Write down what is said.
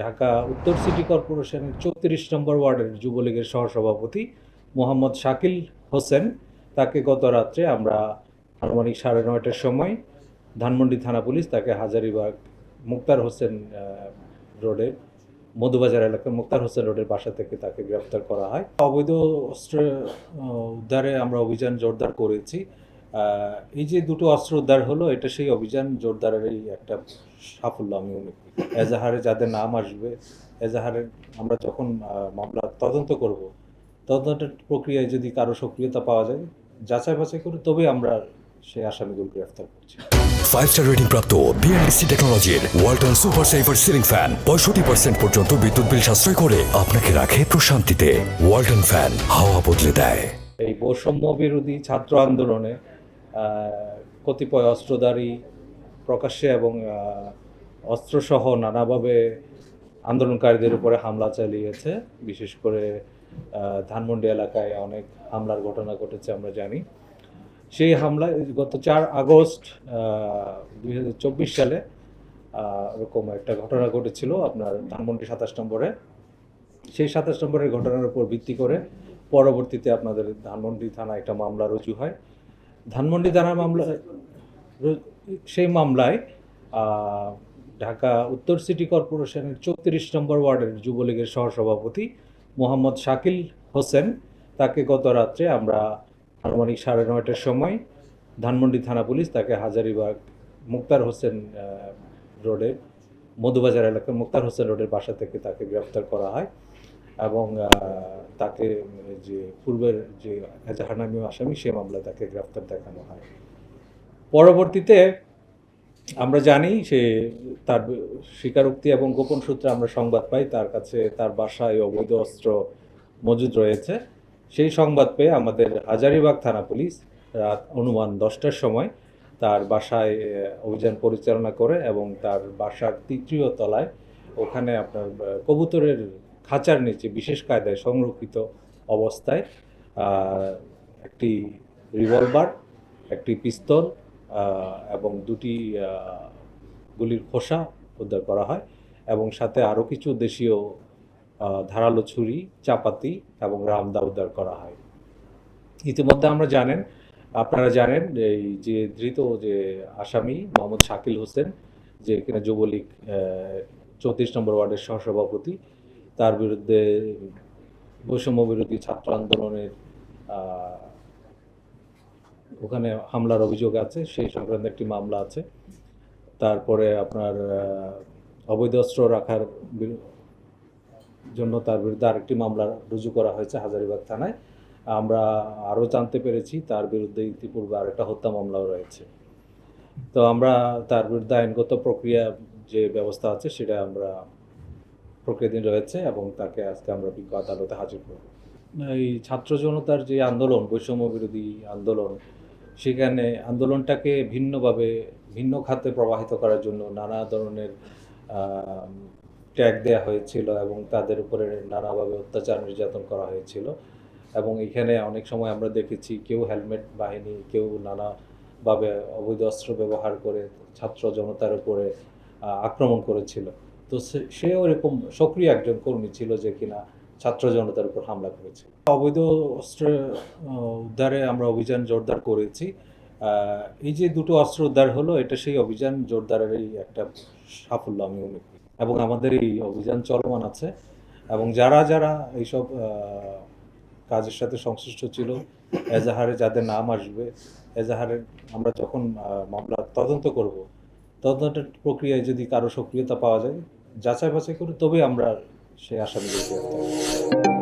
ঢাকা উত্তর সিটি কর্পোরেশনের ৩৪ নম্বর ওয়ার্ডের যুবলীগের সহসভাপতি মোহাম্মদ শাকিল হোসেন, তাকে গত রাত্রে আমরা আনুমানিক ৯:৩০টার সময় ধানমন্ডি থানা পুলিশ তাকে হাজারীবাগ মুক্তার হোসেন রোডে মধুবাজার এলাকার মুক্তার হোসেন রোডের বাসা থেকে তাকে গ্রেফতার করা হয়। অবৈধ অস্ত্র উদ্ধারে আমরা অভিযান জোরদার করেছি। এই যে দুটো অস্ত্র উদ্ধার হলো, এটা সেই অভিযান জোরদারেরই একটা সাফল্য আমি মনে করি। এজাহারে যাদের নাম আসবে, এজাহারের আমরা যখন মামলা তদন্ত করব, তদন্তের প্রক্রিয়ায় যদি কারো সক্রিয়তা পাওয়া যায়, যাচাই বাছাই করে তবেই আমরা সেই আসামিগুলো গ্রেফতার করছি। 5-স্টার রেটিং প্রাপ্ত বিএলডিসি টেকনোলজির Walton super saver ceiling fan 65% পর্যন্ত বিদ্যুৎ বিল সাশ্রয় করে আপনাকে রাখে প্রশান্তিতে। ওয়ালটন ফ্যান হাওয়া বদলে দেয়। এই বৈষম্য বিরোধী ছাত্র আন্দোলনে কতিপয় অস্ত্রধারী প্রকাশ্যে এবং অস্ত্রসহ নানাভাবে আন্দোলনকারীদের উপরে হামলা চালিয়েছে। বিশেষ করে ধানমন্ডি এলাকায় অনেক হামলার ঘটনা ঘটেছে আমরা জানি। সেই হামলায় গত ৪ আগস্ট ২০২৪ সালে এরকম একটা ঘটনা ঘটেছিল আপনার ধানমন্ডি ২৭ নম্বরে। সেই ২৭ নম্বরের ঘটনার উপর ভিত্তি করে পরবর্তীতে আপনাদের ধানমন্ডি থানায় একটা মামলা রুজু হয়। ধানমন্ডি থানার মামলা, সেই মামলায় ঢাকা উত্তর সিটি কর্পোরেশনের ৩৪ নম্বর ওয়ার্ডের যুবলীগের সহসভাপতি মোহাম্মদ শাকিল হোসেন, তাকে গত রাত্রে আমরা আনুমানিক ৯:৩০টার সময় ধানমন্ডি থানা পুলিশ তাকে হাজারীবাগ মুক্তার হোসেন রোডে মধুবাজার এলাকার মুক্তার হোসেন রোডের বাসা থেকে তাকে গ্রেফতার করা হয় এবং তাকে যে পূর্বের যে এজাহারনামী আসামি সে মামলায় তাকে গ্রেফতার দেখানো হয়। পরবর্তীতে আমরা জানি সে তার স্বীকারোক্তি এবং গোপন সূত্রে আমরা সংবাদ পাই তার কাছে তার বাসায় অবৈধ অস্ত্র মজুদ রয়েছে। সেই সংবাদ পেয়ে আমাদের হাজারীবাগ থানা পুলিশ রাত অনুমান ১০টার সময় তার বাসায় অভিযান পরিচালনা করে এবং তার বাসার ৩য় তলায় ওখানে আপনার কবুতরের খাঁচার নিচে বিশেষ কায়দায় সংরক্ষিত অবস্থায় একটি রিভলভার, একটি পিস্তল এবং ২টি গুলির খোসা উদ্ধার করা হয় এবং সাথে আরও কিছু দেশীয় ধারালো ছুরি, চাপাতি এবং রামদা উদ্ধার করা হয়। ইতিমধ্যে আপনারা জানেন এই যে ধৃত যে আসামি মোহাম্মদ শাকিল হোসেন, যে কিনা যুবলীগ ৩৪ নম্বর ওয়ার্ডের সহসভাপতি, তার বিরুদ্ধে বৈষম্য বিরোধী ছাত্র আন্দোলনের ওখানে হামলার অভিযোগ আছে, সেই সংক্রান্ত একটি মামলা আছে। তারপরে আপনার অবৈধ অস্ত্র রাখার জন্য তার বিরুদ্ধে আরেকটি মামলা রুজু করা হয়েছে হাজারীবাগ থানায়। আমরা আরও জানতে পেরেছি তার বিরুদ্ধে ইতিপূর্বে আরেকটা হত্যা মামলাও রয়েছে। তো আমরা তার বিরুদ্ধে আইনগত প্রক্রিয়া যে ব্যবস্থা আছে সেটা আমরা প্রক্রিয়াধীন রয়েছে এবং তাকে আজকে আমরা বিজ্ঞ আদালতে হাজির করব। এই ছাত্র জনতার যে আন্দোলন, বৈষম্য বিরোধী আন্দোলন, সেখানে আন্দোলনটাকে ভিন্নভাবে ভিন্ন খাতে প্রবাহিত করার জন্য নানা ধরনের ট্যাগ দেওয়া হয়েছিল এবং তাদের উপরে নানাভাবে অত্যাচার নির্যাতন করা হয়েছিল এবং এখানে অনেক সময় আমরা দেখেছি কেউ হেলমেট বাহিনী, কেউ নানাভাবে অবৈধ অস্ত্র ব্যবহার করে ছাত্র জনতার উপরে আক্রমণ করেছিল। তো সেও এরকম সক্রিয় একজন কর্মী ছিল যে কিনা ছাত্র জনতার উপর হামলা করেছে। অবৈধ অস্ত্র উদ্ধারে আমরা অভিযান জোরদার করেছি। এই যে দুটো অস্ত্র উদ্ধার হলো, এটা সেই অভিযান জোরদারেরই একটা সাফল্য আমি মনে করি এবং আমাদের এই অভিযান চলমান আছে এবং যারা যারা এইসব কাজের সাথে সংশ্লিষ্ট ছিল, এজাহারে যাদের নাম আসবে, এজাহারের আমরা যখন মামলা তদন্ত করব, তদন্তের প্রক্রিয়ায় যদি কারো সক্রিয়তা পাওয়া যায়, যাচাই বাছাই করে তবেই আমরা সেই আসামিদের গ্রেফতার করব।